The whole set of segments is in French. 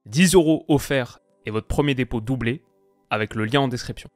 10 € offerts et votre premier dépôt doublé avec le lien en description.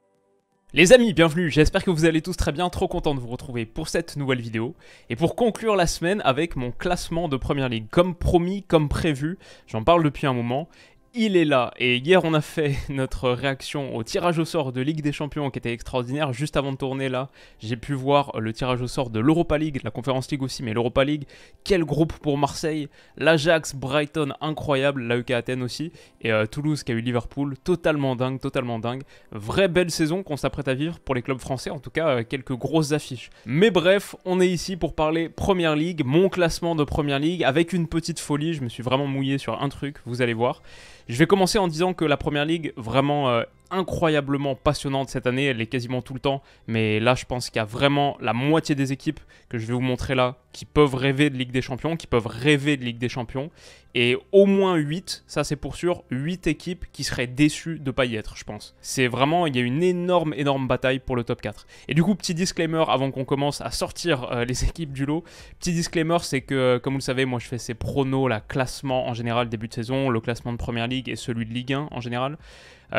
Les amis, bienvenue, j'espère que vous allez tous très bien, trop content de vous retrouver pour cette nouvelle vidéo. Et pour conclure la semaine avec mon classement de Premier League, comme promis, comme prévu, j'en parle depuis un moment. Il est là, et hier on a fait notre réaction au tirage au sort de Ligue des Champions qui était extraordinaire. Juste avant de tourner là, j'ai pu voir le tirage au sort de l'Europa League, la Conference League aussi, mais l'Europa League. Quel groupe pour Marseille, l'Ajax, Brighton, incroyable, l'AEK Athènes aussi, et Toulouse qui a eu Liverpool, totalement dingue, totalement dingue. Vraie belle saison qu'on s'apprête à vivre pour les clubs français, en tout cas quelques grosses affiches. Mais bref, on est ici pour parler Premier League, mon classement de Premier League, avec une petite folie, je me suis vraiment mouillé sur un truc, vous allez voir. Je vais commencer en disant que la Premier League, vraiment incroyablement passionnante cette année, elle est quasiment tout le temps, mais là je pense qu'il y a vraiment la moitié des équipes que je vais vous montrer là qui peuvent rêver de Ligue des Champions, et au moins 8, ça c'est pour sûr, 8 équipes qui seraient déçues de ne pas y être, je pense. C'est vraiment, il y a une énorme bataille pour le top 4. Et du coup, petit disclaimer avant qu'on commence à sortir les équipes du lot, petit disclaimer, c'est que, comme vous le savez, moi je fais ces pronos, la classement en général début de saison, le classement de Premier League et celui de Ligue 1 en général.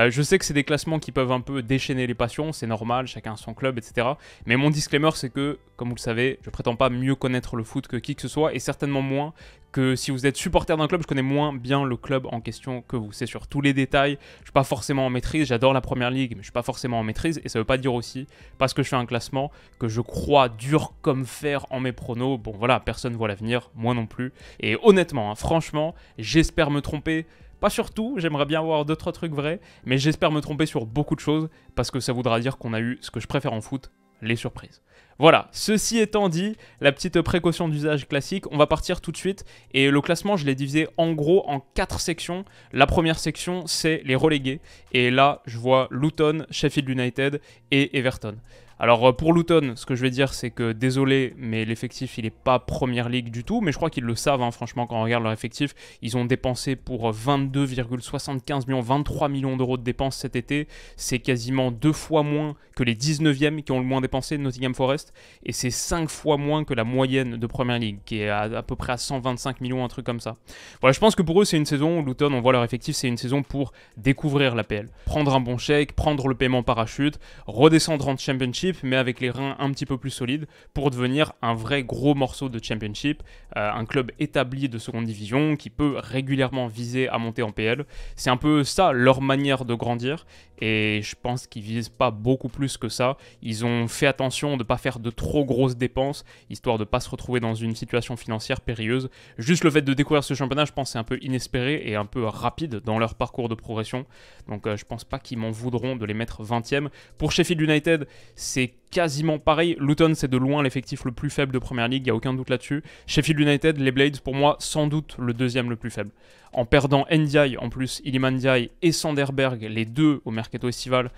Je sais que c'est des classements qui peuvent un peu déchaîner les passions, c'est normal, chacun a son club, etc. Mais mon disclaimer, c'est que, comme vous le savez, je prétends pas mieux connaître le foot que qui que ce soit, et certainement moins que si vous êtes supporter d'un club, je connais moins bien le club en question que vous. C'est sur tous les détails, je suis pas forcément en maîtrise, j'adore la Première Ligue, mais je suis pas forcément en maîtrise, et ça veut pas dire aussi, parce que je fais un classement, que je crois dur comme fer en mes pronos. Bon voilà, personne voit l'avenir, moi non plus. Et honnêtement, hein, franchement, j'espère me tromper. Pas sur tout, j'aimerais bien avoir 2-3 trucs vrais, mais j'espère me tromper sur beaucoup de choses, parce que ça voudra dire qu'on a eu ce que je préfère en foot, les surprises. Voilà, ceci étant dit, la petite précaution d'usage classique, on va partir tout de suite, et le classement je l'ai divisé en gros en 4 sections. La première section c'est les relégués, et là je vois Luton, Sheffield United et Everton. Alors pour Luton, ce que je vais dire c'est que désolé, mais l'effectif il n'est pas Premier League du tout, mais je crois qu'ils le savent, hein, franchement quand on regarde leur effectif, ils ont dépensé pour 22,75 millions, 23 millions d'euros de dépenses cet été, c'est quasiment 2 fois moins que les 19e qui ont le moins dépensé de Nottingham Forest, et c'est 5 fois moins que la moyenne de Premier League, qui est à peu près à 125 millions, un truc comme ça. Voilà, je pense que pour eux c'est une saison, Luton, on voit leur effectif, c'est une saison pour découvrir l'APL, prendre un bon chèque, prendre le paiement parachute, redescendre en Championship, mais avec les reins un petit peu plus solides pour devenir un vrai gros morceau de Championship, un club établi de seconde division qui peut régulièrement viser à monter en PL. C'est un peu ça leur manière de grandir, et je pense qu'ils visent pas beaucoup plus que ça. Ils ont fait attention de ne pas faire de trop grosses dépenses, histoire de ne pas se retrouver dans une situation financière périlleuse. Juste le fait de découvrir ce championnat, je pense c'est un peu inespéré et un peu rapide dans leur parcours de progression, donc je pense pas qu'ils m'en voudront de les mettre 20e. Pour Sheffield United, c'est quasiment pareil. Luton, c'est de loin l'effectif le plus faible de Premier League, il n'y a aucun doute là-dessus. Sheffield United, les Blades, pour moi, sans doute le deuxième le plus faible. En perdant Ndiaye, en plus, Iliman Ndiaye et Sanderberg, les deux au mercato estival,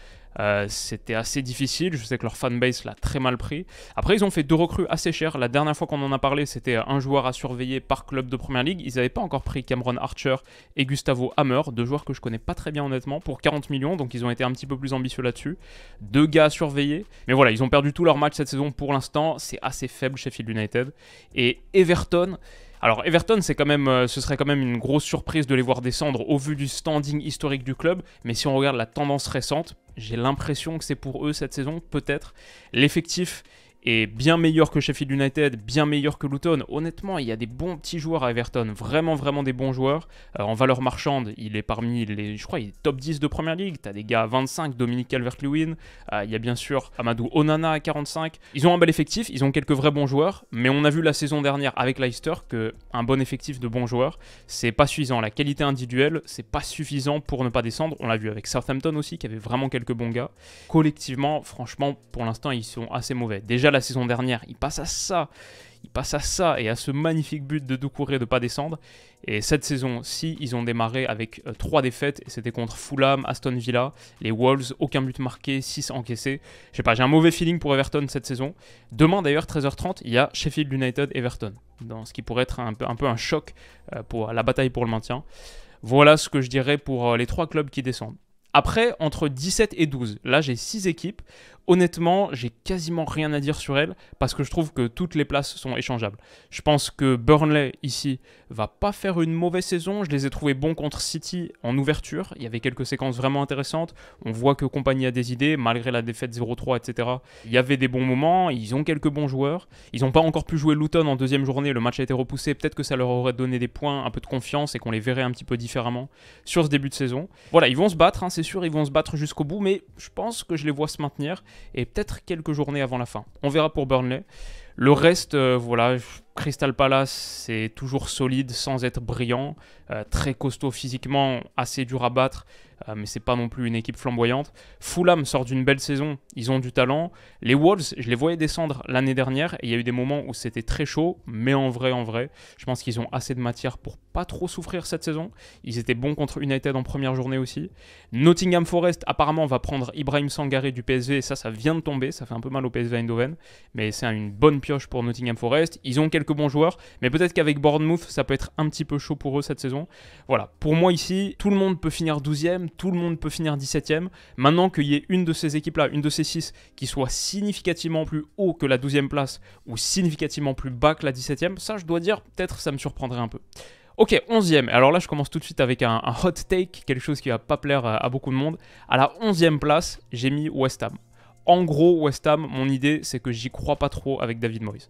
c'était assez difficile. Je sais que leur fanbase l'a très mal pris. Après, ils ont fait 2 recrues assez chères. La dernière fois qu'on en a parlé, c'était un joueur à surveiller par club de Premier League. Ils n'avaient pas encore pris Cameron Archer et Gustavo Hammer, 2 joueurs que je connais pas très bien honnêtement, pour 40 millions. Donc ils ont été un petit peu plus ambitieux là-dessus. 2 gars à surveiller. Mais voilà, ils ont perdu tous leurs matchs cette saison pour l'instant. C'est assez faible Sheffield United. Et Everton... Alors Everton, c'est quand même, ce serait quand même une grosse surprise de les voir descendre au vu du standing historique du club, mais si on regarde la tendance récente, j'ai l'impression que c'est pour eux cette saison, peut-être. L'effectif est bien meilleur que Sheffield United, bien meilleur que Luton. Honnêtement, il y a des bons petits joueurs à Everton, vraiment des bons joueurs. En valeur marchande, il est parmi les, je crois, il est top 10 de Premier League. T'as des gars à 25, Dominique Calvert-Lewin, il y a bien sûr Amadou Onana à 45. Ils ont un bel effectif, ils ont quelques vrais bons joueurs, mais on a vu la saison dernière avec Leicester qu'un bon effectif de bons joueurs, c'est pas suffisant. La qualité individuelle, c'est pas suffisant pour ne pas descendre. On l'a vu avec Southampton aussi, qui avait vraiment quelques bons gars. Collectivement, franchement, pour l'instant, ils sont assez mauvais. Déjà, la saison dernière, il passe à ça et à ce magnifique but de Doucouré de ne pas descendre. Et cette saison-ci, ils ont démarré avec 3 défaites, et c'était contre Fulham, Aston Villa, les Wolves, aucun but marqué, 6 encaissés. Je sais pas, j'ai un mauvais feeling pour Everton cette saison. Demain d'ailleurs, 13h30, il y a Sheffield United-Everton, dans ce qui pourrait être un peu un choc pour la bataille pour le maintien. Voilà ce que je dirais pour les 3 clubs qui descendent. Après, entre 17 et 12, là j'ai 6 équipes Honnêtement, j'ai quasiment rien à dire sur elle parce que je trouve que toutes les places sont échangeables. Je pense que Burnley, ici, va pas faire une mauvaise saison. Je les ai trouvés bons contre City en ouverture. Il y avait quelques séquences vraiment intéressantes. On voit que Kompany a des idées, malgré la défaite 0-3, etc. Il y avait des bons moments, ils ont quelques bons joueurs. Ils n'ont pas encore pu jouer Luton en deuxième journée, le match a été repoussé. Peut-être que ça leur aurait donné des points, un peu de confiance et qu'on les verrait un petit peu différemment sur ce début de saison. Voilà, ils vont se battre, hein, c'est sûr, ils vont se battre jusqu'au bout, mais je pense que je les vois se maintenir. Et peut-être quelques journées avant la fin. On verra pour Burnley. Le reste, voilà, Crystal Palace, c'est toujours solide sans être brillant, très costaud physiquement, assez dur à battre, mais c'est pas non plus une équipe flamboyante. Fulham sort d'une belle saison, ils ont du talent. Les Wolves, je les voyais descendre l'année dernière, et il y a eu des moments où c'était très chaud, mais en vrai, je pense qu'ils ont assez de matière pour pas trop souffrir cette saison. Ils étaient bons contre United en première journée aussi. Nottingham Forest, apparemment, va prendre Ibrahim Sangaré du PSV, et ça vient de tomber, ça fait un peu mal au PSV Eindhoven, mais c'est une bonne pioche pour Nottingham Forest. Ils ont quelques bons joueurs, mais peut-être qu'avec Bournemouth, ça peut être un petit peu chaud pour eux cette saison. Voilà, pour moi ici, tout le monde peut finir 12e, tout le monde peut finir 17e. Maintenant qu'il y ait une de ces équipes-là, une de ces 6, qui soit significativement plus haut que la 12e place, ou significativement plus bas que la 17e, ça je dois dire, peut-être ça me surprendrait un peu. Ok, 11e. Alors là, je commence tout de suite avec un hot take, quelque chose qui va pas plaire à beaucoup de monde. À la 11e place, j'ai mis West Ham. En gros, West Ham, mon idée, c'est que j'y crois pas trop avec David Moyes.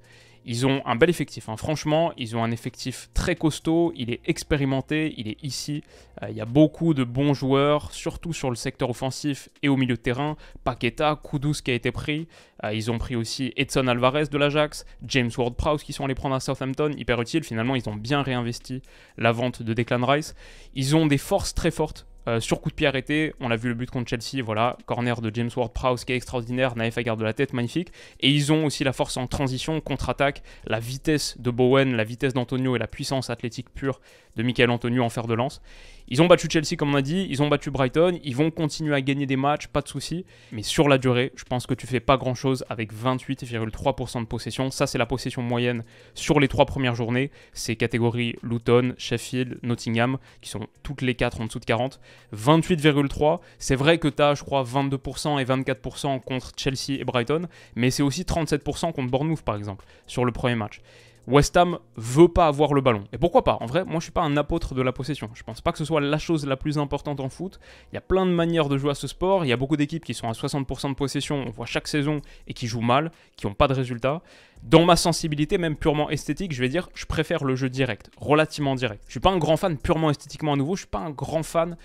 Ils ont un bel effectif, hein. Franchement, ils ont un effectif très costaud, il est expérimenté, il est ici. Il y a beaucoup de bons joueurs, surtout sur le secteur offensif et au milieu de terrain. Paqueta, Kudus qui a été pris. Ils ont pris aussi Edson Alvarez de l'Ajax, James Ward-Prowse qui sont allés prendre à Southampton, hyper utile. Finalement, ils ont bien réinvesti la vente de Declan Rice. Ils ont des forces très fortes. Sur coup de pied arrêté, on a vu le but contre Chelsea, voilà, corner de James Ward-Prowse qui est extraordinaire, Naïf garde de la tête, magnifique. Et ils ont aussi la force en transition, contre-attaque, la vitesse de Bowen, la vitesse d'Antonio et la puissance athlétique pure de Michael Antonio en fer de lance. Ils ont battu Chelsea comme on a dit, ils ont battu Brighton, ils vont continuer à gagner des matchs, pas de souci. Mais sur la durée, je pense que tu fais pas grand chose avec 28,3% de possession. Ça, c'est la possession moyenne sur les 3 premières journées. C'est catégorie Luton, Sheffield, Nottingham, qui sont toutes les 4 en dessous de 40. 28,3, c'est vrai que tu as, je crois, 22% et 24% contre Chelsea et Brighton, mais c'est aussi 37% contre Bournemouth, par exemple, sur le premier match. West Ham veut pas avoir le ballon. Et pourquoi pas? En vrai, moi je suis pas un apôtre de la possession. Je pense pas que ce soit la chose la plus importante en foot. Il y a plein de manières de jouer à ce sport. Il y a beaucoup d'équipes qui sont à 60% de possession, on voit chaque saison, et qui jouent mal, qui n'ont pas de résultats. Dans ma sensibilité, même purement esthétique, je vais dire, je préfère le jeu direct, relativement direct. Je suis pas un grand fan purement esthétiquement à nouveau, je suis pas un grand fan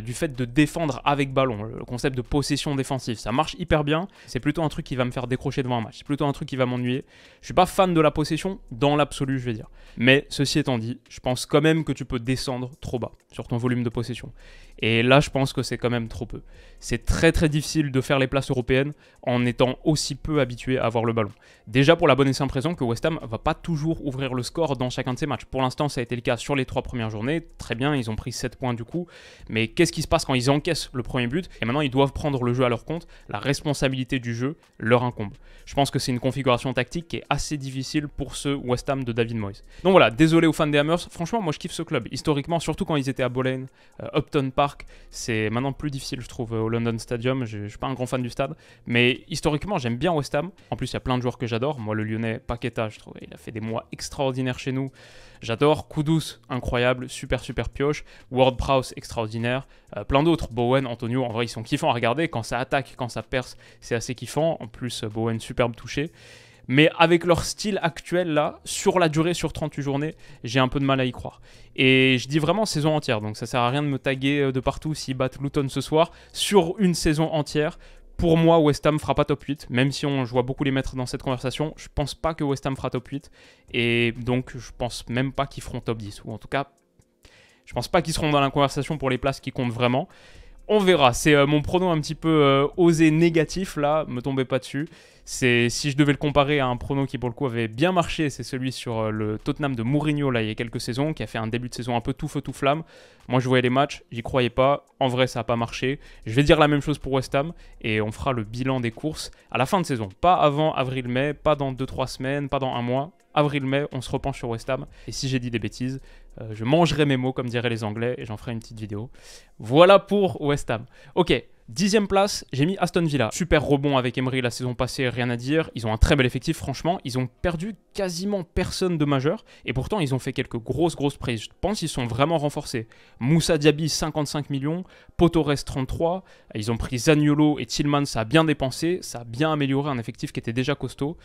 du fait de défendre avec ballon, le concept de possession défensive. Ça marche hyper bien, c'est plutôt un truc qui va me faire décrocher devant un match, c'est plutôt un truc qui va m'ennuyer. Je suis pas fan de la possession dans l'absolu, je vais dire. Mais ceci étant dit, je pense quand même que tu peux descendre trop bas sur ton volume de possession. Et là, je pense que c'est quand même trop peu. C'est très très difficile de faire les places européennes en étant aussi peu habitué à avoir le ballon. Déjà pour la bonne et simple raison que West Ham va pas toujours ouvrir le score dans chacun de ses matchs. Pour l'instant, ça a été le cas sur les 3 premières journées. Très bien, ils ont pris 7 points du coup. Mais qu'est-ce qui se passe quand ils encaissent le premier but? Et maintenant, ils doivent prendre le jeu à leur compte. La responsabilité du jeu leur incombe. Je pense que c'est une configuration tactique qui est assez difficile pour ce West Ham de David Moyes. Donc voilà, désolé aux fans des Hammers. Franchement, moi je kiffe ce club. Historiquement, surtout quand ils étaient à Bow Lane, Upton Park, c'est maintenant plus difficile, je trouve, au London Stadium. Je suis pas un grand fan du stade. Mais historiquement, j'aime bien West Ham. En plus, il y a plein de joueurs que j'adore. Moi, le Lyonnais Paqueta, je trouve, il a fait des mois extraordinaires chez nous. J'adore. Kudus, incroyable, super pioche. Ward-Prowse, extraordinaire. Plein d'autres. Bowen, Antonio, en vrai, ils sont kiffants à regarder. Quand ça attaque, quand ça perce, c'est assez kiffant. En plus, Bowen, superbe touché. Mais avec leur style actuel, là, sur la durée, sur 38 journées, j'ai un peu de mal à y croire. Et je dis vraiment saison entière, donc ça sert à rien de me taguer de partout s'ils battent Luton ce soir. Sur une saison entière, pour moi, West Ham fera pas top 8, même si je vois beaucoup les mettre dans cette conversation. Je pense pas que West Ham fera top 8, et donc je pense même pas qu'ils feront top 10, ou en tout cas, je pense pas qu'ils seront dans la conversation pour les places qui comptent vraiment. On verra, c'est mon prono un petit peu osé négatif là, me tombez pas dessus. Si je devais le comparer à un prono qui pour le coup avait bien marché, c'est celui sur le Tottenham de Mourinho là il y a quelques saisons, qui a fait un début de saison un peu tout feu tout flamme. Moi je voyais les matchs, j'y croyais pas, en vrai ça n'a pas marché. Je vais dire la même chose pour West Ham et on fera le bilan des courses à la fin de saison. Pas avant avril-mai, pas dans 2-3 semaines, pas dans un mois. Avril-mai, on se repenche sur West Ham. Et si j'ai dit des bêtises, je mangerai mes mots, comme diraient les Anglais, et j'en ferai une petite vidéo. Voilà pour West Ham. Ok, 10e place, j'ai mis Aston Villa. Super rebond avec Emery la saison passée, rien à dire. Ils ont un très bel effectif, franchement. Ils ont perdu quasiment personne de majeur. Et pourtant, ils ont fait quelques grosses prises. Je pense qu'ils sont vraiment renforcés. Moussa Diaby, 55 millions. Potores, 33. Ils ont pris Zaniolo et Tillman, ça a bien dépensé. Ça a bien amélioré un effectif qui était déjà costaud.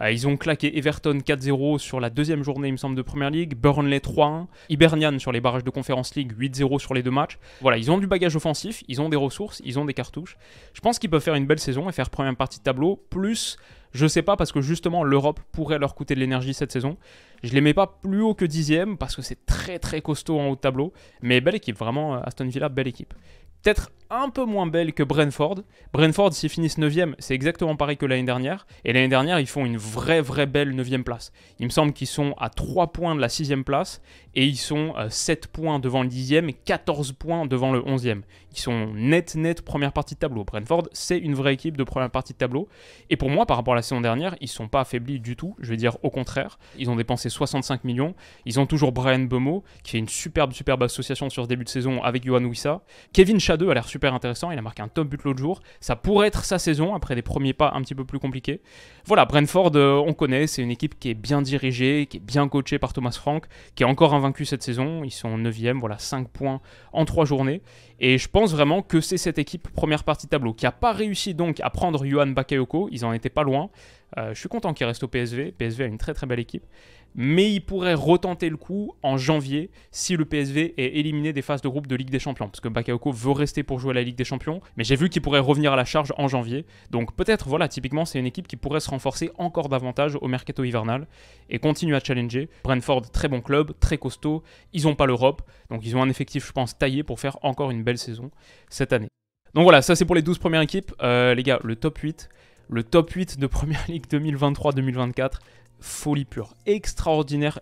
Ils ont claqué Everton 4-0 sur la deuxième journée, il me semble, de Première Ligue. Burnley 3-1. Hibernian sur les barrages de Conference League, 8-0 sur les 2 matchs. Voilà, ils ont du bagage offensif, ils ont des ressources, ils ont des cartouches. Je pense qu'ils peuvent faire une belle saison et faire première partie de tableau. Plus, je sais pas, parce que justement l'Europe pourrait leur coûter de l'énergie cette saison. Je les mets pas plus haut que 10e parce que c'est très costaud en haut de tableau. Mais belle équipe, vraiment Aston Villa, belle équipe. Peut-être un peu moins belle que Brentford. Brentford, s'ils finissent 9e, c'est exactement pareil que l'année dernière. Et l'année dernière, ils font une vraie belle 9e place. Il me semble qu'ils sont à 3 points de la 6e place. Et ils sont 7 points devant le 10e et 14 points devant le 11e. Ils sont net première partie de tableau. Brentford, c'est une vraie équipe de première partie de tableau. Et pour moi, par rapport à la saison dernière, ils ne sont pas affaiblis du tout. Je vais dire au contraire. Ils ont dépensé 65 millions. Ils ont toujours Brian Mbeumo, qui fait une superbe association sur ce début de saison avec Yohan Wissa. Kevin Schade a l'air super intéressant. Il a marqué un top but l'autre jour. Ça pourrait être sa saison après des premiers pas un petit peu plus compliqués. Voilà, Brentford, on connaît. C'est une équipe qui est bien dirigée, qui est bien coachée par Thomas Frank, qui est encore invaincu cette saison. Ils sont 9e, voilà, 5 points en 3 journées. Et je pense vraiment que c'est cette équipe première partie de tableau qui n'a pas réussi donc à prendre Yohan Bakayoko. Ils en étaient pas loin. Je suis content qu'il reste au PSV. PSV a une très belle équipe. Mais il pourrait retenter le coup en janvier si le PSV est éliminé des phases de groupe de Ligue des Champions. Parce que Bakayoko veut rester pour jouer à la Ligue des Champions. Mais j'ai vu qu'il pourrait revenir à la charge en janvier. Donc peut-être, voilà, typiquement, c'est une équipe qui pourrait se renforcer encore davantage au mercato hivernal et continuer à challenger. Brentford, très bon club, très costaud. Ils n'ont pas l'Europe. Donc ils ont un effectif, je pense, taillé pour faire encore une belle saison cette année. Donc voilà, ça c'est pour les 12 premières équipes. Les gars, le top 8. Le top 8 de Première Ligue 2023-2024. Folie pure, extraordinaire,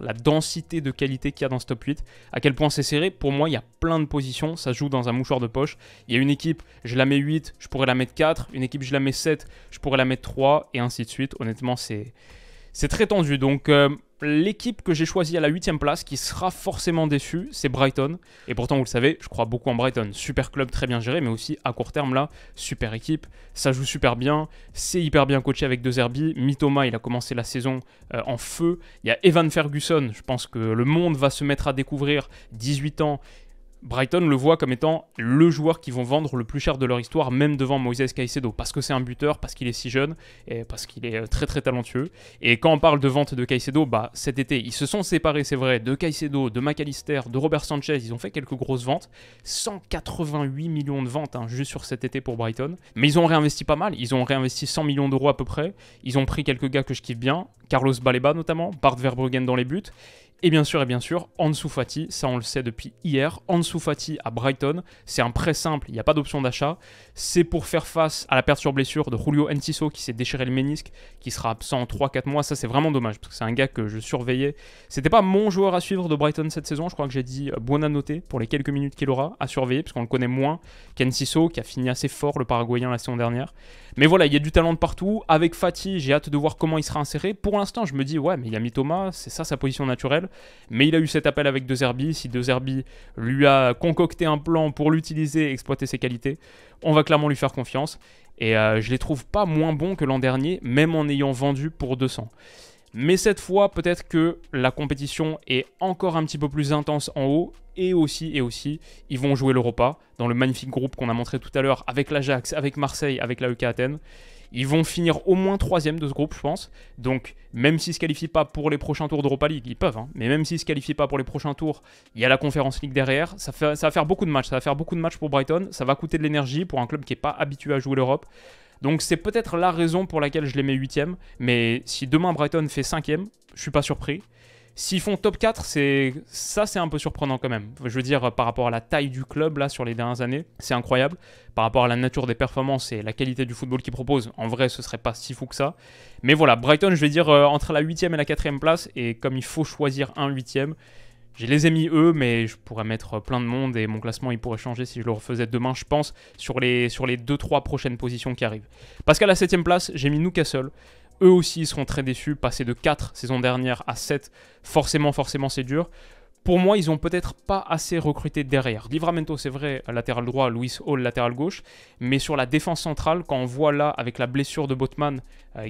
la densité de qualité qu'il y a dans ce top 8, à quel point c'est serré. Pour moi, il y a plein de positions, ça se joue dans un mouchoir de poche. Il y a une équipe, je la mets 8, je pourrais la mettre 4, une équipe, je la mets 7, je pourrais la mettre 3, et ainsi de suite. Honnêtement, c'est très tendu. Donc, l'équipe que j'ai choisie à la 8e place, qui sera forcément déçue, c'est Brighton. Et pourtant, vous le savez, je crois beaucoup en Brighton. Super club, très bien géré, mais aussi à court terme, là, super équipe. Ça joue super bien, c'est hyper bien coaché avec De Zerbi. Mitoma, il a commencé la saison en feu. Il y a Evan Ferguson, je pense que le monde va se mettre à découvrir, 18 ans. Brighton le voit comme étant le joueur qu'ils vont vendre le plus cher de leur histoire, même devant Moises Caicedo, parce que c'est un buteur, parce qu'il est si jeune, et parce qu'il est très talentueux. Et quand on parle de vente de Caicedo, cet été, ils se sont séparés, c'est vrai, de Caicedo, de McAllister, de Robert Sanchez, ils ont fait quelques grosses ventes, 188 millions de ventes juste sur cet été pour Brighton. Mais ils ont réinvesti pas mal, ils ont réinvesti 100 millions d'euros à peu près, ils ont pris quelques gars que je kiffe bien, Carlos Baleba notamment, Bart Verbruggen dans les buts. Et bien sûr, Ansu Fati, ça on le sait depuis hier, Ansu Fati à Brighton, c'est un prêt simple, il n'y a pas d'option d'achat, c'est pour faire face à la perte sur blessure de Julio Enciso qui s'est déchiré le ménisque, qui sera absent en 3-4 mois, ça c'est vraiment dommage, parce que c'est un gars que je surveillais, c'était pas mon joueur à suivre de Brighton cette saison, je crois que j'ai dit Buonanotte pour les quelques minutes qu'il aura à surveiller, parce qu'on le connaît moins qu'Enciso, qui a fini assez fort le Paraguayen la saison dernière. Mais voilà, il y a du talent de partout, avec Fati, j'ai hâte de voir comment il sera inséré, pour l'instant je me dis ouais mais il y a Mitoma, c'est ça sa position naturelle. Mais il a eu cet appel avec De Zerbi. Si De Zerbi lui a concocté un plan pour l'utiliser et exploiter ses qualités, on va clairement lui faire confiance. Et je les trouve pas moins bons que l'an dernier, même en ayant vendu pour 200. Mais cette fois, peut-être que la compétition est encore un petit peu plus intense en haut. Et aussi, ils vont jouer l'Europa dans le magnifique groupe qu'on a montré tout à l'heure avec l'Ajax, avec Marseille, avec l'AEK Athènes. Ils vont finir au moins 3e de ce groupe, je pense. Donc, même s'ils ne se qualifient pas pour les prochains tours d'Europa League, ils peuvent, hein, mais même s'ils ne se qualifient pas pour les prochains tours, il y a la Conference League derrière. Ça va faire beaucoup de matchs. Ça va faire beaucoup de matchs pour Brighton. Ça va coûter de l'énergie pour un club qui n'est pas habitué à jouer l'Europe. Donc, c'est peut-être la raison pour laquelle je les mets 8e. Mais si demain Brighton fait 5e, je ne suis pas surpris. S'ils font top 4, c'est un peu surprenant quand même. Je veux dire, par rapport à la taille du club là sur les dernières années, c'est incroyable. Par rapport à la nature des performances et la qualité du football qu'ils proposent, en vrai, ce serait pas si fou que ça. Mais voilà, Brighton, je vais dire entre la 8e et la 4e place. Et comme il faut choisir un 8e, je les ai mis eux, mais je pourrais mettre plein de monde et mon classement il pourrait changer si je le refaisais demain, je pense, sur les 2-3 prochaines positions qui arrivent. Parce qu'à la 7e place, j'ai mis Newcastle. Eux aussi, ils seront très déçus. Passer de 4 saison dernière à 7, forcément, c'est dur. Pour moi, ils ont peut-être pas assez recruté derrière. Livramento, c'est vrai, latéral droit, Luis Hall, latéral gauche, mais sur la défense centrale, quand on voit là, avec la blessure de Botman,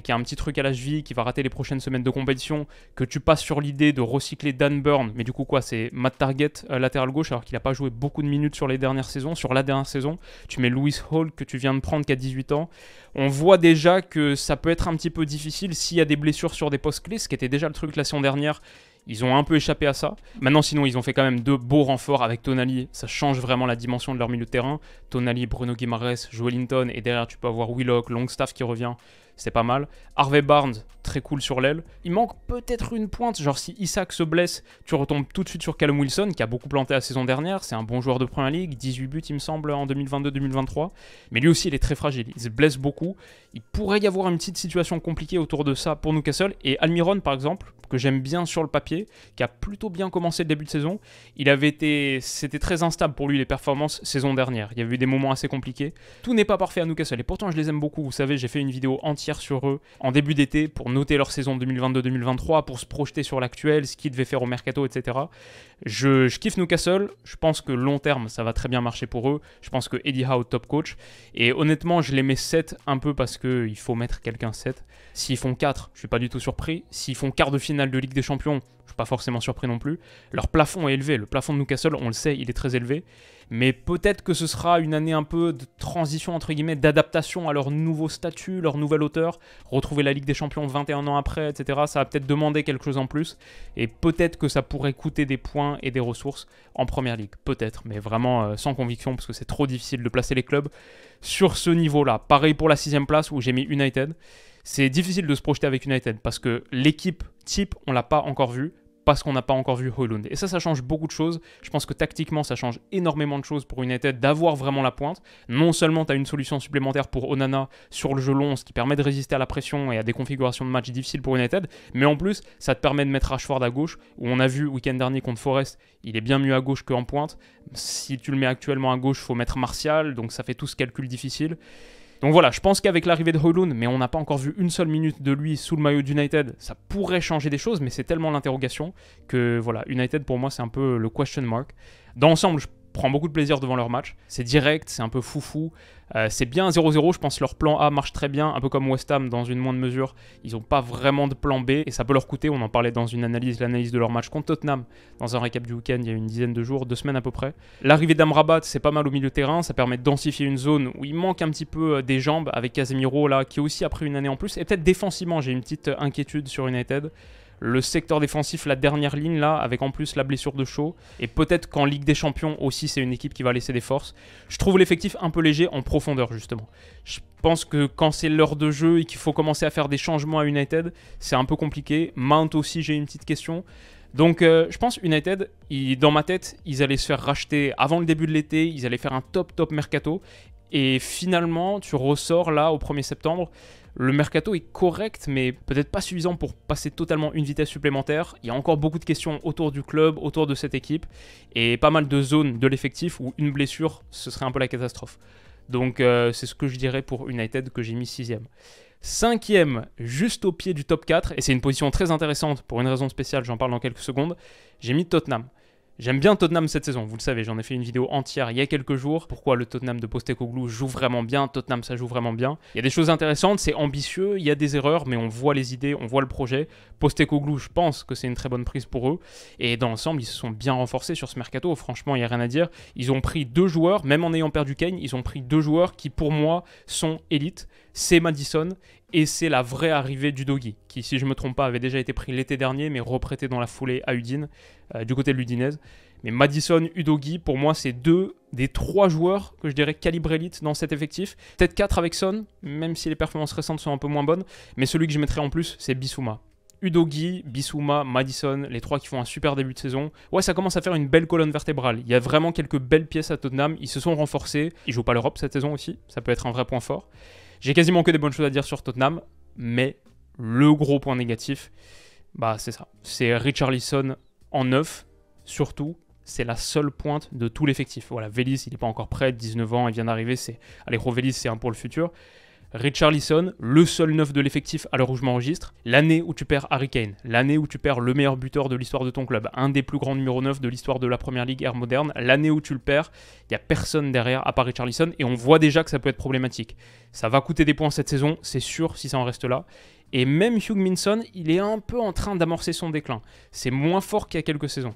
qui a un petit truc à la cheville, qui va rater les prochaines semaines de compétition, que tu passes sur l'idée de recycler Dan Burn, mais du coup quoi, c'est Matt Target, latéral gauche, alors qu'il n'a pas joué beaucoup de minutes sur les dernières saisons, sur la dernière saison, tu mets Luis Hall, que tu viens de prendre, qui a 18 ans, on voit déjà que ça peut être un petit peu difficile s'il y a des blessures sur des postes clés, ce qui était déjà le truc la saison dernière. Ils ont un peu échappé à ça. Maintenant, sinon, ils ont fait quand même 2 beaux renforts avec Tonali. Ça change vraiment la dimension de leur milieu de terrain. Tonali, Bruno Guimaraes, Joelinton. Et derrière, tu peux avoir Willock, Longstaff qui revient. C'est pas mal. Harvey Barnes, très cool sur l'aile. Il manque peut-être une pointe. Genre, si Isaac se blesse, tu retombes tout de suite sur Callum Wilson, qui a beaucoup planté la saison dernière. C'est un bon joueur de Première Ligue. 18 buts, il me semble, en 2022-2023. Mais lui aussi, il est très fragile. Il se blesse beaucoup. Il pourrait y avoir une petite situation compliquée autour de ça pour Newcastle. Et Almiron, par exemple, que j'aime bien sur le papier, qui a plutôt bien commencé le début de saison, c'était très instable pour lui les performances saison dernière. Il y avait eu des moments assez compliqués. Tout n'est pas parfait à Newcastle et pourtant je les aime beaucoup. Vous savez, j'ai fait une vidéo entière sur eux en début d'été pour noter leur saison 2022-2023, pour se projeter sur l'actuel, ce qu'ils devaient faire au mercato, etc. Je kiffe Newcastle. Je pense que long terme, ça va très bien marcher pour eux. Je pense que Eddie Howe, top coach. Et honnêtement, je les mets 7 un peu parce qu'il faut mettre quelqu'un 7. S'ils font 4, je suis pas du tout surpris. S'ils font quart de finale de Ligue des Champions, je suis pas forcément surpris non plus. Leur plafond est élevé. Le plafond de Newcastle, on le sait, il est très élevé. Mais peut-être que ce sera une année un peu de transition, entre guillemets, d'adaptation à leur nouveau statut, leur nouvelle hauteur. Retrouver la Ligue des Champions 21 ans après, etc. Ça va peut-être demander quelque chose en plus. Et peut-être que ça pourrait coûter des points et des ressources en Première Ligue. Peut-être, mais vraiment sans conviction, parce que c'est trop difficile de placer les clubs sur ce niveau-là. Pareil pour la 6ème place où j'ai mis United. C'est difficile de se projeter avec United parce que l'équipe type, on l'a pas encore vue. Parce qu'on n'a pas encore vu Højlund. Et ça change beaucoup de choses. Je pense que tactiquement, ça change énormément de choses pour United d'avoir vraiment la pointe. Non seulement tu as une solution supplémentaire pour Onana sur le jeu long, ce qui permet de résister à la pression et à des configurations de match difficiles pour United, mais en plus, ça te permet de mettre Rashford à gauche, où on a vu week-end dernier contre Forest, il est bien mieux à gauche qu'en pointe. Si tu le mets actuellement à gauche, il faut mettre Martial, donc ça fait tout ce calcul difficile. Donc voilà, je pense qu'avec l'arrivée de Højlund, mais on n'a pas encore vu une seule minute de lui sous le maillot d'United, ça pourrait changer des choses, mais c'est tellement l'interrogation que voilà, United pour moi c'est un peu le question mark. Dans l'ensemble, je prends beaucoup de plaisir devant leur match, c'est direct, c'est un peu foufou, c'est bien 0-0, je pense que leur plan A marche très bien, un peu comme West Ham dans une moindre mesure, ils n'ont pas vraiment de plan B et ça peut leur coûter, on en parlait dans une analyse, l'analyse de leur match contre Tottenham, dans un récap du week-end il y a une dizaine de jours, 2 semaines à peu près. L'arrivée d'Amrabat, c'est pas mal au milieu de terrain, ça permet de densifier une zone où il manque un petit peu des jambes avec Casemiro là, qui aussi a pris une année en plus, et peut-être défensivement, j'ai une petite inquiétude sur United. Le secteur défensif, la dernière ligne là, avec en plus la blessure de Shaw, et peut-être qu'en Ligue des Champions aussi c'est une équipe qui va laisser des forces. Je trouve l'effectif un peu léger en profondeur justement. Je pense que quand c'est l'heure de jeu et qu'il faut commencer à faire des changements à United, c'est un peu compliqué. Mount aussi, j'ai une petite question. Donc je pense United, dans ma tête, ils allaient se faire racheter avant le début de l'été, ils allaient faire un top mercato, et finalement tu ressors là au 1er septembre. Le mercato est correct, mais peut-être pas suffisant pour passer totalement une vitesse supplémentaire. Il y a encore beaucoup de questions autour du club, autour de cette équipe, et pas mal de zones de l'effectif où une blessure, ce serait un peu la catastrophe. Donc c'est ce que je dirais pour United, que j'ai mis 6ème. 5ème, juste au pied du top 4, et c'est une position très intéressante pour une raison spéciale, j'en parle dans quelques secondes, j'ai mis Tottenham. J'aime bien Tottenham cette saison, vous le savez, j'en ai fait une vidéo entière il y a quelques jours. Pourquoi le Tottenham de Postecoglou joue vraiment bien, Tottenham ça joue vraiment bien. Il y a des choses intéressantes, c'est ambitieux, il y a des erreurs, mais on voit les idées, on voit le projet. Postecoglou, je pense que c'est une très bonne prise pour eux. Et dans l'ensemble, ils se sont bien renforcés sur ce mercato, franchement, il n'y a rien à dire. Ils ont pris 2 joueurs, même en ayant perdu Kane, ils ont pris 2 joueurs qui pour moi sont élites. C'est Maddison et c'est la vraie arrivée d'Udogie, qui si je ne me trompe pas avait déjà été pris l'été dernier, mais reprêté dans la foulée à Udine, du côté de l'Udinese. Mais Maddison, Udogie, pour moi, c'est 2 des 3 joueurs que je dirais calibre élite dans cet effectif. Peut-être 4 avec Son, même si les performances récentes sont un peu moins bonnes. Mais celui que je mettrais en plus, c'est Bissouma. Udogie, Bissouma, Maddison, les 3 qui font un super début de saison. Ouais, ça commence à faire une belle colonne vertébrale. Il y a vraiment quelques belles pièces à Tottenham. Ils se sont renforcés. Ils jouent pas l'Europe cette saison aussi. Ça peut être un vrai point fort. J'ai quasiment que des bonnes choses à dire sur Tottenham. Mais le gros point négatif, bah c'est ça. C'est Richarlison en 9, surtout. C'est la seule pointe de tout l'effectif. Voilà, Vélis, il n'est pas encore prêt, 19 ans, il vient d'arriver. Allegro Vélis, c'est un pour le futur. Richarlison, le seul neuf de l'effectif à l'heure où je m'enregistre, l'année où tu perds Harry Kane, l'année où tu perds le meilleur buteur de l'histoire de ton club, un des plus grands numéro 9 de l'histoire de la Première Ligue ère moderne, l'année où tu le perds, il n'y a personne derrière à part Richarlison et on voit déjà que ça peut être problématique. Ça va coûter des points cette saison, c'est sûr si ça en reste là. Et même Hugh Minson, il est un peu en train d'amorcer son déclin. C'est moins fort qu'il y a quelques saisons.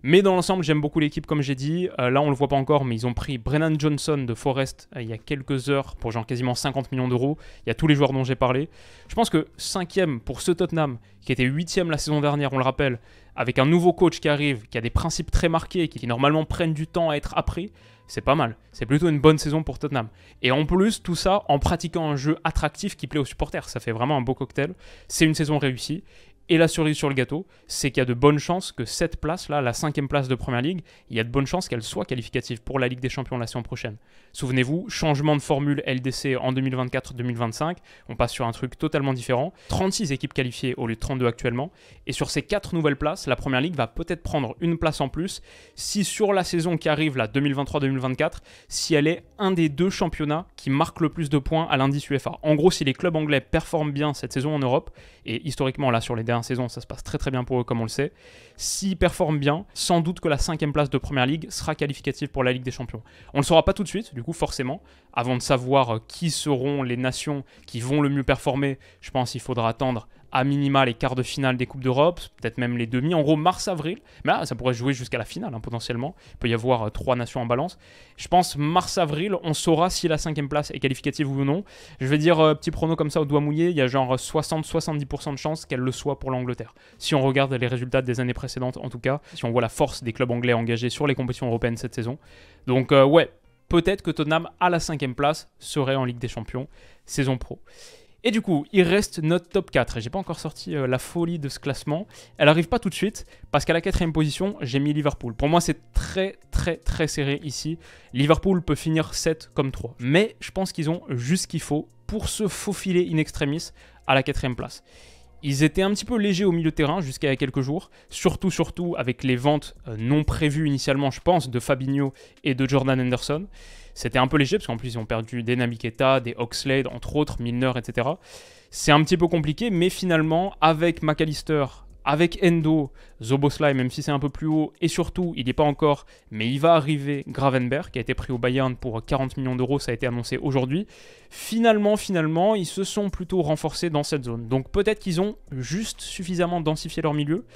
Mais dans l'ensemble, j'aime beaucoup l'équipe, comme j'ai dit. Là, on ne le voit pas encore, mais ils ont pris Brennan Johnson de Forest il y a quelques heures pour genre quasiment 50 millions d'euros. Il y a tous les joueurs dont j'ai parlé. Je pense que 5e pour ce Tottenham, qui était 8e la saison dernière, on le rappelle, avec un nouveau coach qui arrive, qui a des principes très marqués, qui normalement prennent du temps à être appris, c'est pas mal. C'est plutôt une bonne saison pour Tottenham. Et en plus, tout ça en pratiquant un jeu attractif qui plaît aux supporters. Ça fait vraiment un beau cocktail. C'est une saison réussie. Et la cerise sur le gâteau, c'est qu'il y a de bonnes chances que cette place-là, la 5e place de Première Ligue, il y a de bonnes chances qu'elle soit qualificative pour la Ligue des Champions la saison prochaine. Souvenez-vous, changement de formule LDC en 2024-2025, on passe sur un truc totalement différent. 36 équipes qualifiées au lieu de 32 actuellement. Et sur ces 4 nouvelles places, la Première Ligue va peut-être prendre une place en plus si sur la saison qui arrive, là, 2023-2024, si elle est un des 2 championnats qui marque le plus de points à l'indice UEFA. En gros, si les clubs anglais performent bien cette saison en Europe, et historiquement là sur les dernières saisons ça se passe très très bien pour eux comme on le sait, s'ils performent bien, sans doute que la 5e place de Première Ligue sera qualificative pour la Ligue des Champions. On ne le saura pas tout de suite, du coup forcément, avant de savoir qui seront les nations qui vont le mieux performer, je pense qu'il faudra attendre à minima les quarts de finale des Coupes d'Europe, peut-être même les demi, en gros mars-avril, mais là ça pourrait jouer jusqu'à la finale potentiellement, il peut y avoir 3 nations en balance. Je pense mars-avril, on saura si la 5e place est qualificative ou non. Je vais dire petit prono comme ça au doigt mouillé, il y a genre 60-70% de chances qu'elle le soit pour l'Angleterre. Si on regarde les résultats des années précédentes en tout cas, si on voit la force des clubs anglais engagés sur les compétitions européennes cette saison. Donc ouais, peut-être que Tottenham à la 5e place serait en Ligue des Champions, saison pro. Et du coup, il reste notre top 4. J'ai pas encore sorti la folie de ce classement. Elle arrive pas tout de suite, parce qu'à la 4e position, j'ai mis Liverpool. Pour moi, c'est très très très serré ici. Liverpool peut finir 7 comme 3. Mais je pense qu'ils ont juste ce qu'il faut pour se faufiler in extremis à la 4e place. Ils étaient un petit peu légers au milieu de terrain jusqu'à il y a quelques jours, surtout avec les ventes non prévues initialement, je pense, de Fabinho et de Jordan Henderson. C'était un peu léger parce qu'en plus ils ont perdu des Naby Keita, des Oxlade, entre autres, Milner, etc. C'est un petit peu compliqué, mais finalement, avec McAllister, avec Endo, Szoboszlai, même si c'est un peu plus haut, et surtout, il n'y est pas encore, mais il va arriver Gravenberch, qui a été pris au Bayern pour 40 millions d'euros, ça a été annoncé aujourd'hui. Finalement, ils se sont plutôt renforcés dans cette zone. Donc peut-être qu'ils ont juste suffisamment densifié leur milieu.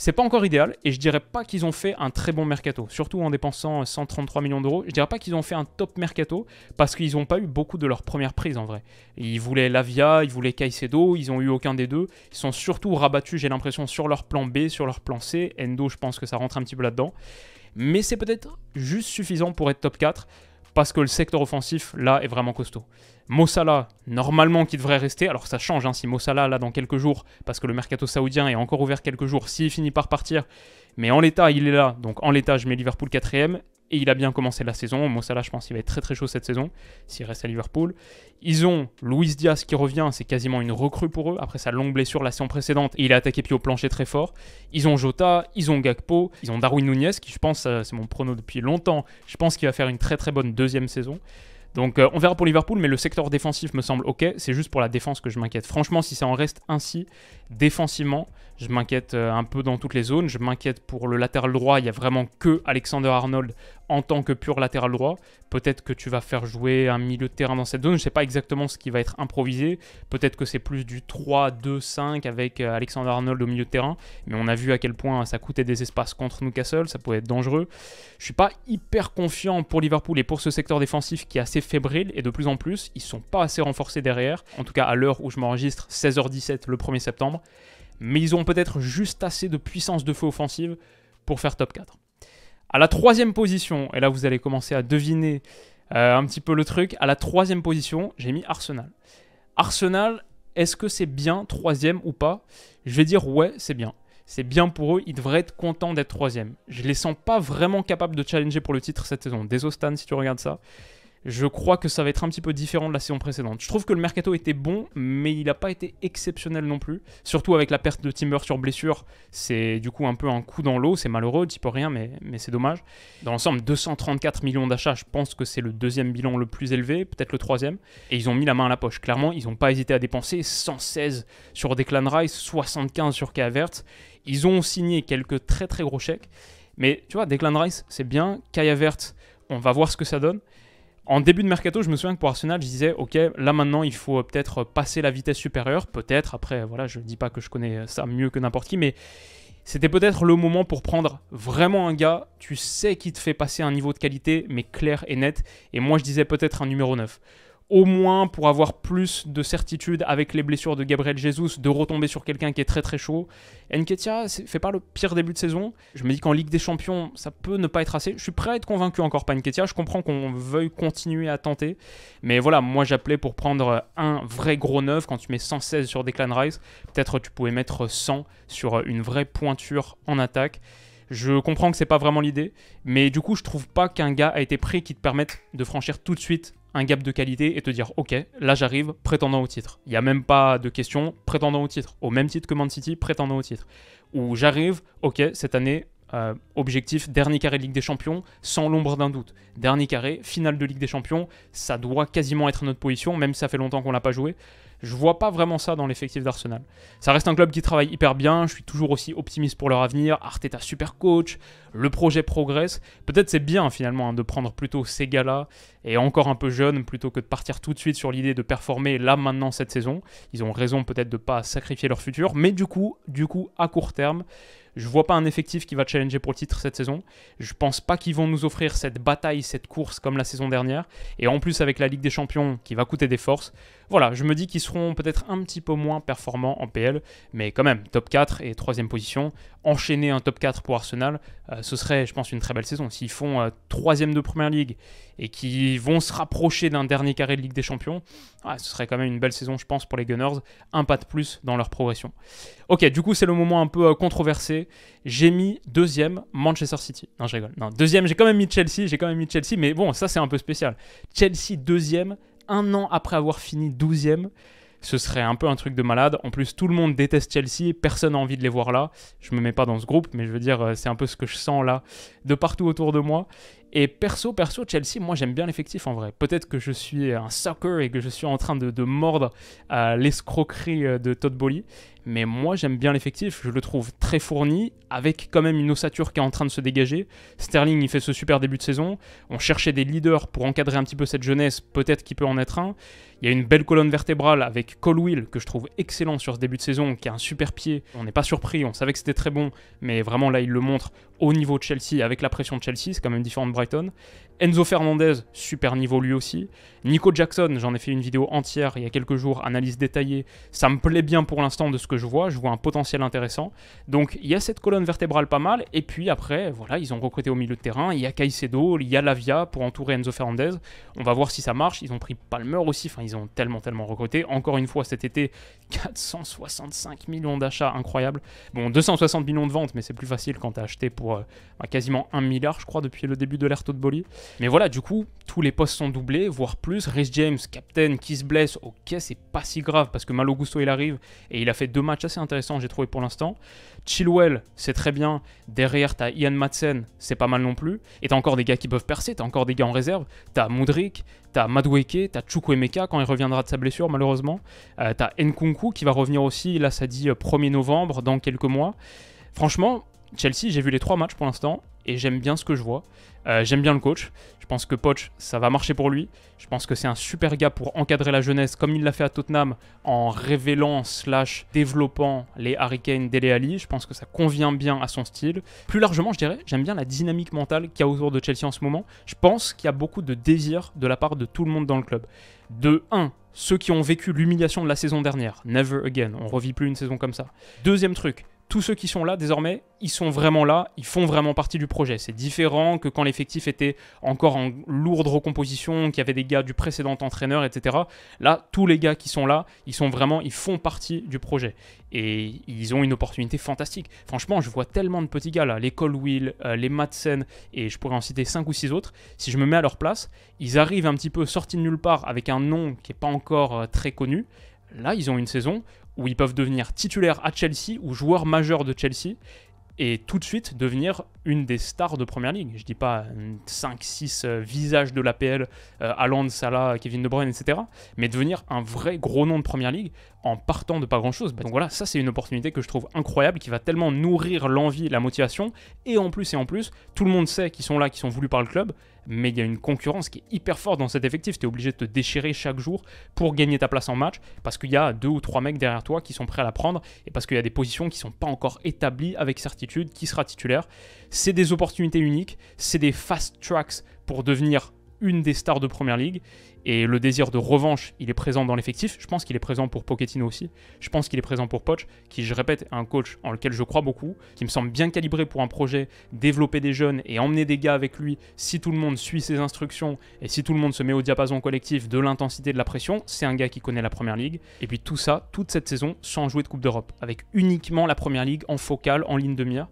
C'est pas encore idéal, et je dirais pas qu'ils ont fait un très bon mercato, surtout en dépensant 133 millions d'euros. Je dirais pas qu'ils ont fait un top mercato, parce qu'ils n'ont pas eu beaucoup de leur première prise en vrai. Ils voulaient Lavia, ils voulaient Caicedo, ils ont eu aucun des deux. Ils sont surtout rabattus, j'ai l'impression, sur leur plan B, sur leur plan C. Endo, je pense que ça rentre un petit peu là-dedans. Mais c'est peut-être juste suffisant pour être top 4, parce que le secteur offensif, là, est vraiment costaud. Mo Salah, normalement, qui devrait rester. Alors ça change si Mo Salah, là, dans quelques jours, parce que le mercato saoudien est encore ouvert quelques jours, s'il finit par partir. Mais en l'état, il est là. Donc en l'état, je mets Liverpool 4e. Et il a bien commencé la saison. Mo Salah, je pense qu'il va être très très chaud cette saison, s'il reste à Liverpool. Ils ont Luis Diaz qui revient, c'est quasiment une recrue pour eux, après sa longue blessure la saison précédente, et il a attaqué pied au plancher très fort. Ils ont Jota, ils ont Gakpo, ils ont Darwin Núñez, qui je pense, c'est mon prono depuis longtemps, je pense qu'il va faire une très très bonne 2e saison. Donc on verra pour Liverpool, mais le secteur défensif me semble ok, c'est juste pour la défense que je m'inquiète. Franchement, si ça en reste ainsi, défensivement, je m'inquiète un peu dans toutes les zones. Je m'inquiète pour le latéral droit, il n'y a vraiment que Alexander-Arnold en tant que pur latéral droit. Peut-être que tu vas faire jouer un milieu de terrain dans cette zone, je ne sais pas exactement ce qui va être improvisé. Peut-être que c'est plus du 3-2-5 avec Alexander-Arnold au milieu de terrain, mais on a vu à quel point ça coûtait des espaces contre Newcastle, ça pouvait être dangereux. Je ne suis pas hyper confiant pour Liverpool et pour ce secteur défensif qui est assez fébrile, et de plus en plus, ils ne sont pas assez renforcés derrière, en tout cas à l'heure où je m'enregistre, 16h17 le 1er septembre, mais ils ont peut-être juste assez de puissance de feu offensive pour faire top 4. À la 3e position, et là vous allez commencer à deviner un petit peu le truc, à la 3e position, j'ai mis Arsenal. Arsenal, est-ce que c'est bien 3e ou pas? Je vais dire ouais, c'est bien. C'est bien pour eux, ils devraient être contents d'être 3e. Je les sens pas vraiment capables de challenger pour le titre cette saison. Désolé Stan si tu regardes ça. Je crois que ça va être un petit peu différent de la saison précédente. Je trouve que le mercato était bon, mais il n'a pas été exceptionnel non plus. Surtout avec la perte de Timber sur blessure, c'est du coup un peu un coup dans l'eau, c'est malheureux, tu peux rien, mais c'est dommage. Dans l'ensemble, 234 millions d'achats, je pense que c'est le deuxième bilan le plus élevé, peut-être le troisième. Et ils ont mis la main à la poche. Clairement, ils n'ont pas hésité à dépenser 116 sur Declan Rice, 75 sur Kai Havertz. Ils ont signé quelques très très gros chèques. Mais tu vois, Declan Rice, c'est bien. Kai Havertz, on va voir ce que ça donne. En début de mercato, je me souviens que pour Arsenal, je disais, ok, là maintenant, il faut peut-être passer la vitesse supérieure. Peut-être, après, voilà, je ne dis pas que je connais ça mieux que n'importe qui, mais c'était peut-être le moment pour prendre vraiment un gars, tu sais, qui te fait passer un niveau de qualité, mais clair et net. Et moi, je disais peut-être un numéro 9. Au moins pour avoir plus de certitude avec les blessures de Gabriel Jesus, de retomber sur quelqu'un qui est très très chaud. Nketiah fait pas le pire début de saison. Je me dis qu'en Ligue des Champions, ça peut ne pas être assez. Je suis prêt à être convaincu encore par Nketiah. Je comprends qu'on veuille continuer à tenter. Mais voilà, moi j'appelais pour prendre un vrai gros neuf. Quand tu mets 116 sur Declan Rice, peut-être tu pouvais mettre 100 sur une vraie pointure en attaque. Je comprends que c'est pas vraiment l'idée, mais du coup je trouve pas qu'un gars a été pris qui te permette de franchir tout de suite un gap de qualité et te dire ok, là j'arrive, prétendant au titre. Il n'y a même pas de question, prétendant au titre. Au même titre que Man City, prétendant au titre. Ou j'arrive, ok, cette année, objectif, dernier carré de Ligue des Champions, sans l'ombre d'un doute. Dernier carré, finale de Ligue des Champions, ça doit quasiment être notre position, même si ça fait longtemps qu'on l'a pas joué. Je vois pas vraiment ça dans l'effectif d'Arsenal. Ça reste un club qui travaille hyper bien, je suis toujours aussi optimiste pour leur avenir. Arteta super coach, le projet progresse. Peut-être c'est bien finalement de prendre plutôt ces gars-là, et encore un peu jeunes, plutôt que de partir tout de suite sur l'idée de performer là maintenant cette saison. Ils ont raison peut-être de pas sacrifier leur futur, mais du coup à court terme, je vois pas un effectif qui va challenger pour le titre cette saison. Je pense pas qu'ils vont nous offrir cette bataille, cette course comme la saison dernière. Et en plus avec la Ligue des Champions qui va coûter des forces. Voilà, je me dis qu'ils seront peut-être un petit peu moins performants en PL. Mais quand même, top 4 et 3ème position. Enchaîner un top 4 pour Arsenal, ce serait je pense une très belle saison. S'ils font 3ème de Première Ligue et qui vont se rapprocher d'un dernier carré de Ligue des Champions, ce serait quand même une belle saison je pense pour les Gunners. Un pas de plus dans leur progression. Ok, du coup c'est le moment un peu controversé. J'ai mis 2ème Manchester City. Non, je rigole. Non, 2ème, j'ai quand même mis Chelsea, mais bon, ça c'est un peu spécial. Chelsea 2ème, un an après avoir fini 12ème. Ce serait un peu un truc de malade. En plus, tout le monde déteste Chelsea, personne n'a envie de les voir là. Je me mets pas dans ce groupe, mais je veux dire, c'est un peu ce que je sens là, de partout autour de moi. Et perso, Chelsea, moi j'aime bien l'effectif en vrai. Peut-être que je suis un sucker et que je suis en train de mordre à l'escroquerie de Todd Boehly. Mais moi j'aime bien l'effectif, je le trouve très fourni, avec quand même une ossature qui est en train de se dégager. Sterling il fait ce super début de saison. On cherchait des leaders pour encadrer un petit peu cette jeunesse, peut-être qu'il peut en être un. Il y a une belle colonne vertébrale avec Colwill que je trouve excellent sur ce début de saison, qui a un super pied. On n'est pas surpris, on savait que c'était très bon, mais vraiment là il le montre au niveau de Chelsea, avec la pression de Chelsea, c'est quand même différent de Brighton. Enzo Fernandez, super niveau lui aussi. Nico Jackson, j'en ai fait une vidéo entière il y a quelques jours, analyse détaillée. Ça me plaît bien pour l'instant de ce que je vois un potentiel intéressant. Donc il y a cette colonne vertébrale pas mal, et puis après, voilà, ils ont recruté au milieu de terrain, il y a Caicedo, il y a Lavia pour entourer Enzo Fernandez. On va voir si ça marche, ils ont pris Palmer aussi, enfin ils ont tellement recruté. Encore une fois cet été, 465 millions d'achats, incroyable. Bon, 260 millions de ventes, mais c'est plus facile quand t'as acheté pour quasiment 1 milliard, je crois, depuis le début de l'ère Todd Boehly. Mais voilà, du coup, tous les postes sont doublés, voire plus. Reece James, captain, qui se blesse, ok, c'est pas si grave parce que Malo Gusto il arrive et il a fait 2 matchs assez intéressants, j'ai trouvé pour l'instant. Chilwell, c'est très bien. Derrière, t'as Ian Madsen, c'est pas mal non plus. Et t'as encore des gars qui peuvent percer, t'as encore des gars en réserve. T'as Mudryk, t'as Madueke, t'as Chukwuemeka quand il reviendra de sa blessure, malheureusement. T'as Nkunku qui va revenir aussi, là ça dit 1er novembre, dans quelques mois. Franchement, Chelsea, j'ai vu les 3 matchs pour l'instant et j'aime bien ce que je vois. J'aime bien le coach. Je pense que Poch, ça va marcher pour lui. Je pense que c'est un super gars pour encadrer la jeunesse comme il l'a fait à Tottenham en révélant / développant les Harry Kane, Dele Alli. Je pense que ça convient bien à son style. Plus largement, je dirais, j'aime bien la dynamique mentale qu'il y a autour de Chelsea en ce moment. Je pense qu'il y a beaucoup de désir de la part de tout le monde dans le club. De 1, ceux qui ont vécu l'humiliation de la saison dernière. Never again. On ne revit plus une saison comme ça. Deuxième truc, tous ceux qui sont là désormais, ils sont vraiment là, ils font vraiment partie du projet. C'est différent que quand l'effectif était encore en lourde recomposition, qu'il y avait des gars du précédent entraîneur, etc. Là, tous les gars qui sont là, ils font partie du projet. Et ils ont une opportunité fantastique. Franchement, je vois tellement de petits gars là, les Colwill, les Madsen, et je pourrais en citer 5 ou 6 autres. Si je me mets à leur place, ils arrivent un petit peu sortis de nulle part avec un nom qui n'est pas encore très connu. Là, ils ont une saison où ils peuvent devenir titulaires à Chelsea ou joueurs majeurs de Chelsea et tout de suite devenir une des stars de Première Ligue. Je dis pas 5-6 visages de l'APL, Haaland, Salah, Kevin De Bruyne, etc. Mais devenir un vrai gros nom de Première Ligue en partant de pas grand-chose. Donc voilà, ça c'est une opportunité que je trouve incroyable, qui va tellement nourrir l'envie, la motivation. Et en plus, tout le monde sait qu'ils sont là, qu'ils sont voulus par le club. Mais il y a une concurrence qui est hyper forte dans cet effectif. Tu es obligé de te déchirer chaque jour pour gagner ta place en match parce qu'il y a 2 ou 3 mecs derrière toi qui sont prêts à la prendre et parce qu'il y a des positions qui ne sont pas encore établies avec certitude qui sera titulaire. C'est des opportunités uniques, c'est des fast tracks pour devenir une des stars de Première Ligue. Et le désir de revanche, il est présent dans l'effectif. Je pense qu'il est présent pour Pochettino aussi. Je pense qu'il est présent pour Poch, qui, je répète, est un coach en lequel je crois beaucoup, qui me semble bien calibré pour un projet, développer des jeunes et emmener des gars avec lui. Si tout le monde suit ses instructions et si tout le monde se met au diapason collectif de l'intensité de la pression, c'est un gars qui connaît la Première Ligue. Et puis tout ça, toute cette saison, sans jouer de Coupe d'Europe, avec uniquement la Première Ligue en focale, en ligne de mire.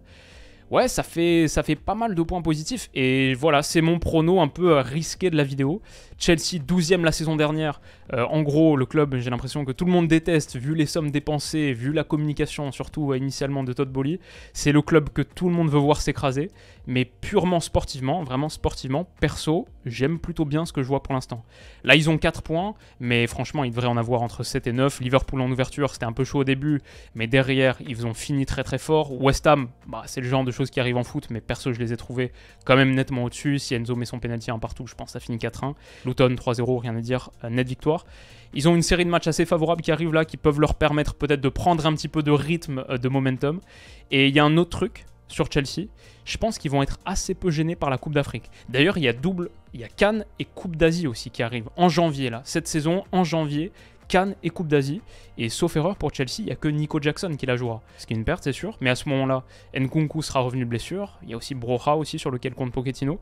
Ouais, ça fait pas mal de points positifs. Et voilà, c'est mon prono un peu risqué de la vidéo. Chelsea 12e la saison dernière. En gros, le club, j'ai l'impression que tout le monde déteste, vu les sommes dépensées, vu la communication, surtout initialement de Todd Boehly. C'est le club que tout le monde veut voir s'écraser. Mais purement sportivement, vraiment sportivement, perso, j'aime plutôt bien ce que je vois pour l'instant. Là, ils ont 4 points, mais franchement, ils devraient en avoir entre 7 et 9. Liverpool en ouverture, c'était un peu chaud au début, mais derrière, ils ont fini très très fort. West Ham, c'est le genre de choses qui arrivent en foot, mais perso, je les ai trouvés quand même nettement au-dessus. Si Enzo met son penalty un partout, je pense que ça finit 4-1. Luton 3-0, rien à dire, nette victoire. Ils ont une série de matchs assez favorables qui arrivent là, qui peuvent leur permettre peut-être de prendre un petit peu de rythme, de momentum. Et il y a un autre truc sur Chelsea, je pense qu'ils vont être assez peu gênés par la Coupe d'Afrique. D'ailleurs, il y a Cannes et Coupe d'Asie aussi qui arrivent en janvier là. Cette saison, en janvier, Cannes et Coupe d'Asie. Et sauf erreur pour Chelsea, il n'y a que Nico Jackson qui la jouera. Ce qui est une perte, c'est sûr. Mais à ce moment-là, Nkunku sera revenu de blessure. Il y a aussi Broja aussi sur lequel compte Pochettino.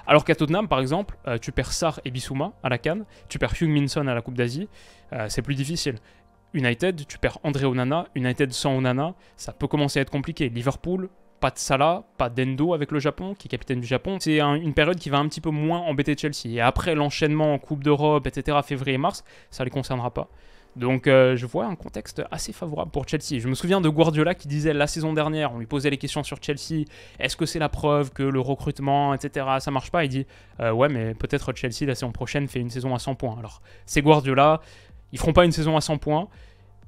Alors qu'à Tottenham, par exemple, tu perds Sarr et Bissouma à la Cannes. Tu perds Heung Min Son à la Coupe d'Asie. C'est plus difficile. United, tu perds André Onana. United sans Onana, ça peut commencer à être compliqué. Liverpool, pas de Salah, pas d'Endo avec le Japon, qui est capitaine du Japon. C'est une période qui va un petit peu moins embêter Chelsea. Et après l'enchaînement en Coupe d'Europe, etc., février et mars, ça ne les concernera pas. Donc je vois un contexte assez favorable pour Chelsea. Je me souviens de Guardiola qui disait la saison dernière, on lui posait les questions sur Chelsea, est-ce que c'est la preuve que le recrutement, etc., ça marche pas? Il dit ouais, mais peut-être Chelsea la saison prochaine fait une saison à 100 points. Alors c'est Guardiola, ils feront pas une saison à 100 points,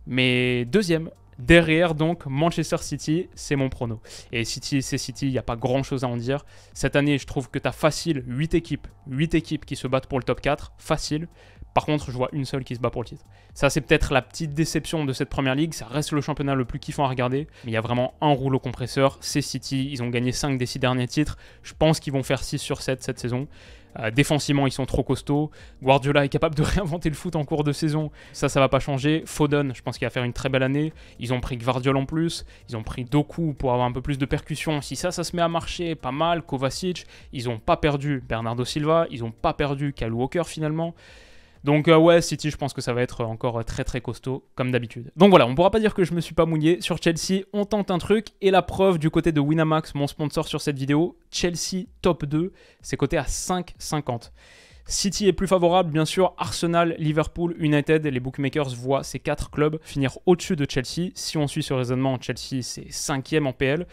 mais deuxième. Derrière, donc, Manchester City, c'est mon prono. Et City, c'est City, il n'y a pas grand-chose à en dire. Cette année, je trouve que tu as facile 8 équipes qui se battent pour le top 4, facile. Par contre, je vois une seule qui se bat pour le titre. Ça, c'est peut-être la petite déception de cette première ligue. Ça reste le championnat le plus kiffant à regarder. Mais il y a vraiment un rouleau compresseur, c'est City. Ils ont gagné 5 des 6 derniers titres. Je pense qu'ils vont faire 6 sur 7 cette saison. Défensivement, ils sont trop costauds. Guardiola est capable de réinventer le foot en cours de saison. Ça va pas changer. Foden, je pense qu'il va faire une très belle année. Ils ont pris Gvardiol en plus. Ils ont pris Doku pour avoir un peu plus de percussion. Si ça se met à marcher, pas mal. Kovacic. Ils ont pas perdu Bernardo Silva. Ils ont pas perdu Kyle Walker finalement. Donc ouais, City, je pense que ça va être encore très très costaud, comme d'habitude. Donc voilà, on ne pourra pas dire que je me suis pas mouillé. Sur Chelsea, on tente un truc. Et la preuve du côté de Winamax, mon sponsor sur cette vidéo, Chelsea top 2, c'est coté à 5,50. City est plus favorable, bien sûr. Arsenal, Liverpool, United, les bookmakers voient ces 4 clubs finir au-dessus de Chelsea. Si on suit ce raisonnement, Chelsea, c'est 5e en PL.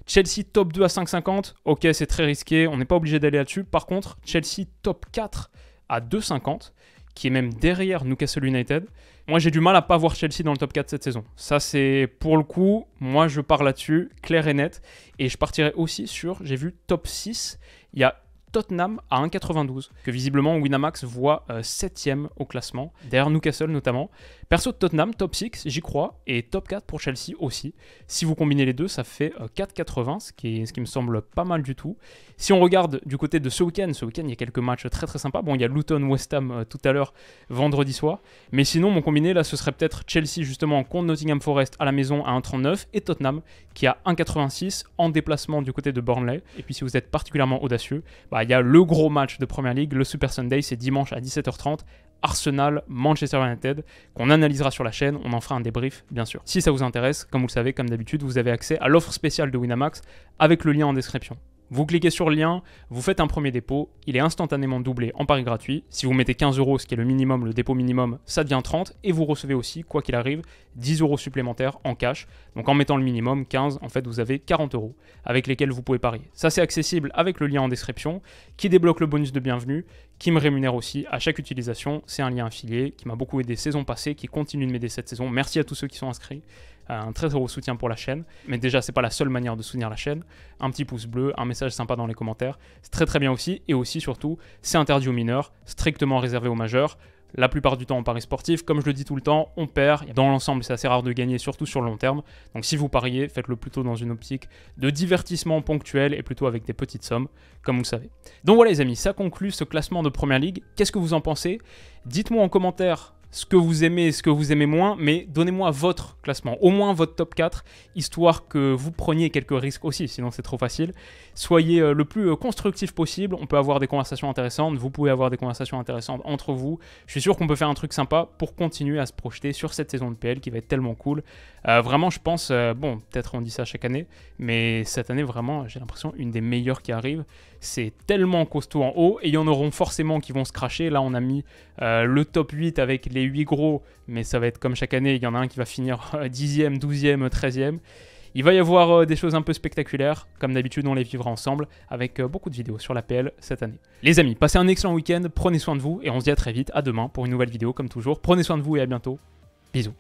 Chelsea top 2 à 5,50, ok, c'est très risqué, on n'est pas obligé d'aller là-dessus. Par contre, Chelsea top 4 à 2,50, qui est même derrière Newcastle United. Moi, j'ai du mal à pas voir Chelsea dans le top 4 cette saison. Ça, c'est pour le coup, moi, je pars là-dessus, clair et net. Et je partirai aussi sur, j'ai vu top 6, il y a Tottenham à 1,92, que visiblement Winamax voit 7ème au classement, derrière Newcastle notamment. Perso de Tottenham, top 6, j'y crois, et top 4 pour Chelsea aussi. Si vous combinez les deux, ça fait 4,80, ce qui me semble pas mal du tout. Si on regarde du côté de ce week-end, il y a quelques matchs très très sympas. Bon, il y a Luton-West Ham tout à l'heure, vendredi soir. Mais sinon, mon combiné, là, ce serait peut-être Chelsea justement contre Nottingham Forest à la maison à 1,39 et Tottenham qui a 1,86 en déplacement du côté de Burnley. Et puis si vous êtes particulièrement audacieux, il y a le gros match de Premier League, le Super Sunday, c'est dimanche à 17h30. Arsenal, Manchester United, qu'on analysera sur la chaîne, on en fera un débrief bien sûr. Si ça vous intéresse, comme vous le savez, comme d'habitude, vous avez accès à l'offre spéciale de Winamax avec le lien en description. Vous cliquez sur le lien, vous faites un premier dépôt, il est instantanément doublé en pari gratuit. Si vous mettez 15 €, ce qui est le minimum, le dépôt minimum, ça devient 30 et vous recevez aussi, quoi qu'il arrive, 10 € supplémentaires en cash. Donc en mettant le minimum, 15, en fait vous avez 40 € avec lesquels vous pouvez parier. Ça c'est accessible avec le lien en description qui débloque le bonus de bienvenue, qui me rémunère aussi à chaque utilisation. C'est un lien affilié qui m'a beaucoup aidé saison passée, qui continue de m'aider cette saison. Merci à tous ceux qui sont inscrits. Un très gros soutien pour la chaîne, mais déjà c'est pas la seule manière de soutenir la chaîne. Un petit pouce bleu, un message sympa dans les commentaires, c'est très très bien aussi, et aussi surtout c'est interdit aux mineurs, strictement réservé aux majeurs. La plupart du temps en paris sportif, comme je le dis tout le temps, on perd. Dans l'ensemble, c'est assez rare de gagner, surtout sur le long terme. Donc si vous pariez, faites-le plutôt dans une optique de divertissement ponctuel et plutôt avec des petites sommes, comme vous le savez. Donc voilà les amis, ça conclut ce classement de Premier League. Qu'est-ce que vous en pensez? Dites-moi en commentaire ce que vous aimez, ce que vous aimez moins, mais donnez-moi votre classement, au moins votre top 4, histoire que vous preniez quelques risques aussi, sinon c'est trop facile. Soyez le plus constructif possible, on peut avoir des conversations intéressantes, vous pouvez avoir des conversations intéressantes entre vous. Je suis sûr qu'on peut faire un truc sympa pour continuer à se projeter sur cette saison de PL qui va être tellement cool. Vraiment, je pense, bon, peut-être on dit ça chaque année, mais cette année, vraiment, j'ai l'impression une des meilleures qui arrive. C'est tellement costaud en haut, et il y en auront forcément qui vont se cracher. Là, on a mis le top 8 avec les 8 gros, mais ça va être comme chaque année, il y en a un qui va finir 10e, 12e, 13e. Il va y avoir des choses un peu spectaculaires, comme d'habitude on les vivra ensemble, avec beaucoup de vidéos sur la PL cette année. Les amis, passez un excellent week-end, prenez soin de vous, et on se dit à très vite, à demain pour une nouvelle vidéo comme toujours. Prenez soin de vous et à bientôt, bisous.